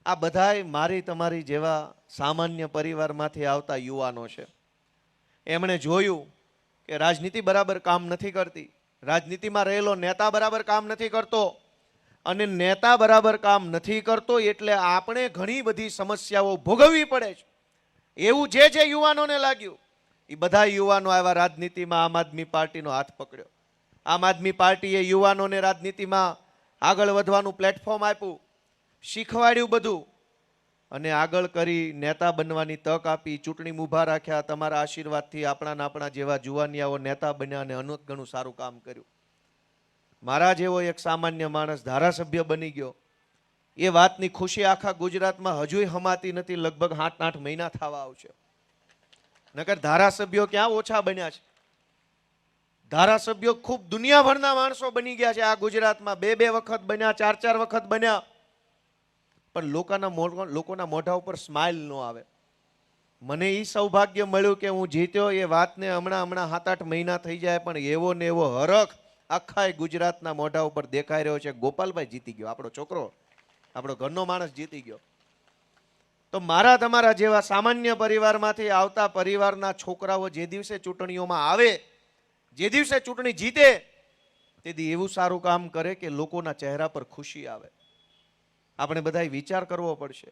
આ બધાય મારી તમારી જેવા સામાન્ય પરિવારમાંથી આવતા યુવાનો છે. એમણે જોયું કે રાજનીતિ બરાબર કામ નથી કરતી, રાજનીતિમાં રહેલો નેતા બરાબર કામ નથી કરતો, અને નેતા બરાબર કામ નથી કરતો એટલે આપણે ઘણી બધી સમસ્યાઓ ભોગવવી પડે છે. એવું જે યુવાનોને લાગ્યું એ બધા યુવાનો આવ્યા રાજનીતિમાં, આમ આદમી પાર્ટીનો હાથ પકડ્યો. આમ આદમી પાર્ટીએ યુવાનોને રાજનીતિમાં આગળ વધવાનું પ્લેટફોર્મ આપ્યું, શીખવાડ્યું બધું, અને આગળ કરી નેતા બનવાની તક આપી, ચૂંટણીમાં ઊભા રાખ્યા. તમારા આશીર્વાદથી આપણા જેવા જુવાનિયાઓ નેતા બન્યા અને અનેક ઘણું સારું કામ કર્યું. મારા જેવો એક સામાન્ય માણસ ધારાસભ્ય બની ગયો, એ વાતની ખુશી આખા ગુજરાતમાં હજુય હમાતી નથી. લગભગ 7-8 મહિના થવા આવશે. નકર ધારાસભ્યો ક્યાં ઓછા બન્યા છે. ધારાસભ્યો ખૂબ દુનિયાભરના માણસો બની ગયા છે આ ગુજરાતમાં. 2-2 વખત બન્યા, 4-4 વખત બન્યા, પણ લોકોના મોઢા ઉપર સ્માઇલ ન આવે. મને એ સૌભાગ્ય મળ્યું કે હું જીત્યો. એ વાતને હમણાં 7-8 મહિના થઈ જાય, પણ એવો ને એવો હરખ આખા ગુજરાતના મોઢા ઉપર દેખાઈ રહ્યો છે. ગોપાલભાઈ જીતી ગયો, આપણો છોકરો, આપણો ઘરનો માણસ જીતી ગયો. તો મારા તમારા જેવા સામાન્ય પરિવારમાંથી આવતા પરિવારના છોકરાઓ જે દિવસે ચૂંટણીઓમાં આવે, જે દિવસે ચૂંટણી જીતે, તેથી એવું સારું કામ કરે કે લોકોના ચહેરા પર ખુશી આવે. આપણે બધાએ વિચાર કરવો પડશે.